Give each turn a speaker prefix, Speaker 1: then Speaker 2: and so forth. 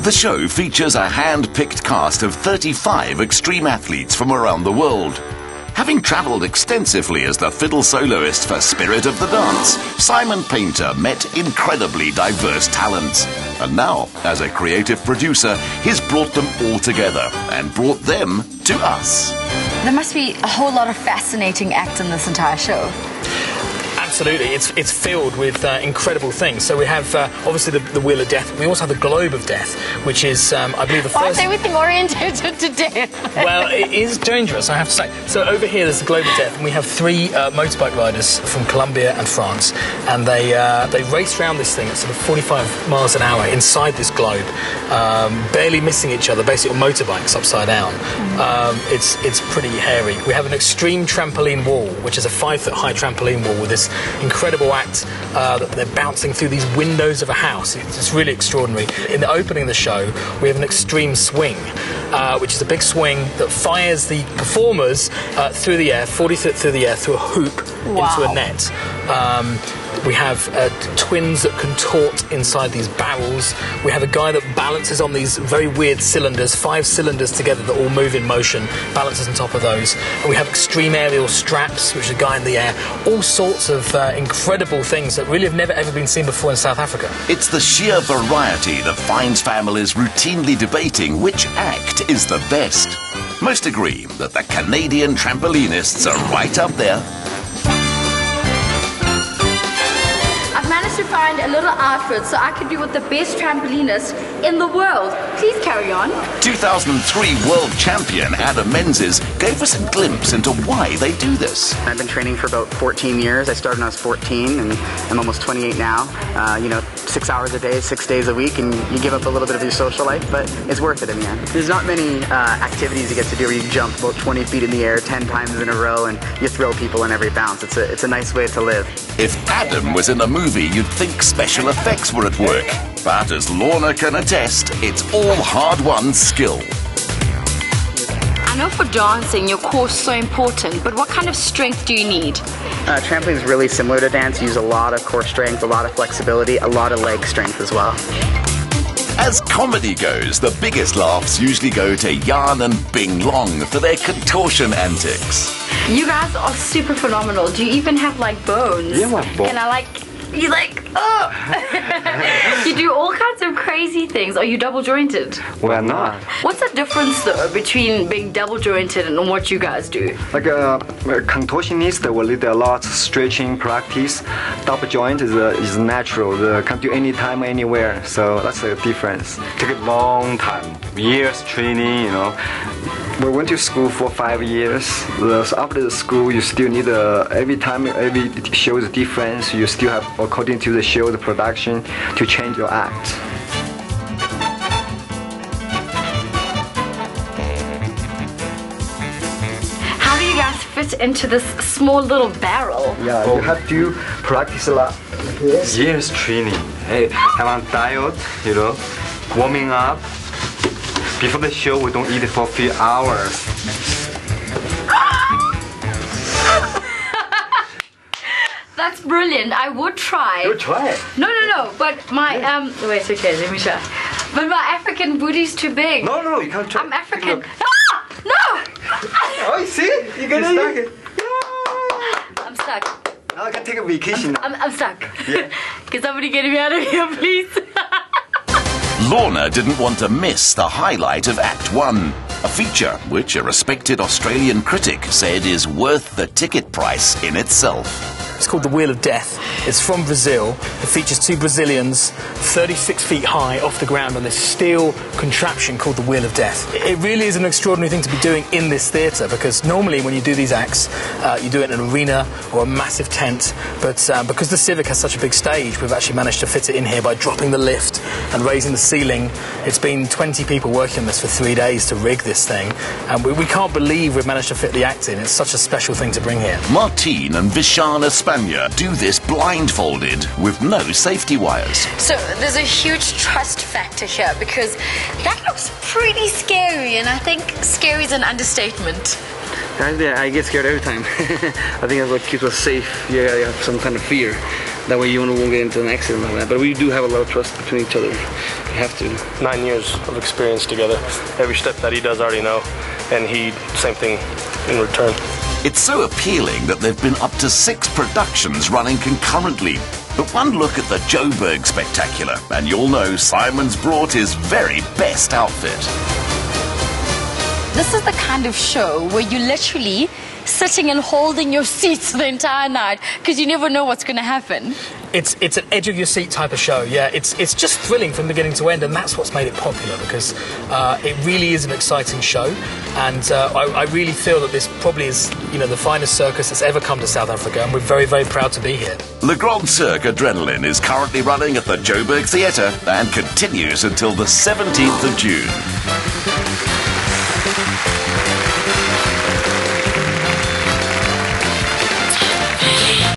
Speaker 1: The show features a hand-picked cast of 35 extreme athletes from around the world. Having travelled extensively as the fiddle soloist for Spirit of the Dance, Simon Painter met incredibly diverse talents. And now, as a creative producer, he's brought them all together and brought them to us.
Speaker 2: There must be a whole lot of fascinating acts in this entire show.
Speaker 3: Absolutely, it's filled with incredible things. So we have obviously the Wheel of Death. We also have the Globe of Death, which is, I believe, the first.
Speaker 2: Why is everything oriented to death?
Speaker 3: Well, it is dangerous, I have to say. So over here, there's the Globe of Death, and we have 3 motorbike riders from Colombia and France, and they race around this thing at sort of 45 miles an hour inside this globe, barely missing each other, basically on motorbikes upside down. It's pretty hairy. We have an extreme trampoline wall, which is a 5-foot high trampoline wall with this incredible act that they're bouncing through these windows of a house. It's really extraordinary. In the opening of the show, we have an extreme swing, which is a big swing that fires the performers through the air, 40 foot through the air, through a hoop into a net. We have twins that contort inside these barrels. We have a guy that balances on these very weird cylinders, 5 cylinders together that all move in motion, balances on top of those. And we have extreme aerial straps, which is a guy in the air. All sorts of incredible things that really have never ever been seen before in South Africa.
Speaker 1: It's the sheer variety that finds families routinely debating which act is the best. Most agree that the Canadian trampolinists are right up there.
Speaker 2: To find a little outfit so I could be with the best trampolinist in the world. Please carry on. 2003
Speaker 1: world champion Adam Menzies gave us a glimpse into why they do this.
Speaker 4: I've been training for about 14 years. I started when I was 14 and I'm almost 28 now. 6 hours a day, 6 days a week, and you give up a little bit of your social life, but it's worth it in the end. There's not many activities you get to do where you jump about 20 feet in the air 10 times in a row and you thrill people on every bounce. It's a nice way to live.
Speaker 1: If Adam was in a movie, you'd think special effects were at work. But as Lorna can attest, it's all hard-won skill.
Speaker 2: I know for dancing, your core is so important, but what kind of strength do you need?
Speaker 4: Trampoline is really similar to dance. You use a lot of core strength, a lot of flexibility, a lot of leg strength as well.
Speaker 1: As comedy goes, the biggest laughs usually go to Jan and Bing Long for their contortion antics.
Speaker 2: You guys are super phenomenal. Do you even have bones?
Speaker 5: Yeah, my bone.
Speaker 2: And you do all kinds of crazy things. Are you double jointed?
Speaker 5: We're not.
Speaker 2: What's the difference though between being double jointed and what you guys do?
Speaker 5: Like a contortionist will need a lot of stretching practice. Double joint is natural. They can do anytime, anywhere. So that's the difference. Take a long time, years training. We went to school for 5 years. So after the school, you still need every time, every show is different. You still have, according to the show, the production, to change your act.
Speaker 2: How do you guys fit into this small little barrel?
Speaker 5: Yeah, you have to practice a lot. Years training. Hey, I'm on diet, warming up. Before the show, we don't eat for a few hours.
Speaker 2: That's brilliant. I would try.
Speaker 5: You try it.
Speaker 2: No. But my wait, okay, let me try. But my African booty's too big.
Speaker 5: No, you can't try.
Speaker 2: I'm African. Ah! No!
Speaker 5: Oh, you see? You're stuck it.
Speaker 2: Yeah. I'm stuck.
Speaker 5: Now I can take a vacation.
Speaker 2: I'm stuck.
Speaker 5: Yeah.
Speaker 2: Can somebody get me out of here, please?
Speaker 1: Lorna didn't want to miss the highlight of Act 1, a feature which a respected Australian critic said is worth the ticket price in itself.
Speaker 3: It's called the Wheel of Death. It's from Brazil. It features 2 Brazilians, 36 feet high off the ground on this steel contraption called the Wheel of Death. It really is an extraordinary thing to be doing in this theatre, because normally when you do these acts, you do it in an arena or a massive tent, but because the Civic has such a big stage, we've actually managed to fit it in here by dropping the lift and raising the ceiling. It's been 20 people working on this for 3 days to rig this thing, and we can't believe we've managed to fit the act in. It's such a special thing to bring here.
Speaker 1: Martine and Vishana Spania do this blindfolded with no safety wires.
Speaker 2: So there's a huge trust factor here, because that looks pretty scary, and I think scary is an understatement.
Speaker 4: I get scared every time. I think that's what keeps us safe. You have some kind of fear. That way you won't get into an accident like that. But we do have a lot of trust between each other.
Speaker 6: You have to. 9 years of experience together. Every step that he does, I already know, and he, same thing in return.
Speaker 1: It's so appealing that there've been up to 6 productions running concurrently. But one look at the Joburg Spectacular, and you'll know Simon's brought his very best outfit.
Speaker 2: This is the kind of show where you literally sitting and holding your seats the entire night because you never know what's going to happen.
Speaker 3: It's an edge of your seat type of show. Yeah, it's just thrilling from beginning to end, and that's what's made it popular, because it really is an exciting show, and I really feel that this probably is, you know, the finest circus that's ever come to South Africa, and we're very, very proud to be here.
Speaker 1: Le Grande Cirque Adrenaline is currently running at the Joburg Theatre and continues until the 17th of June.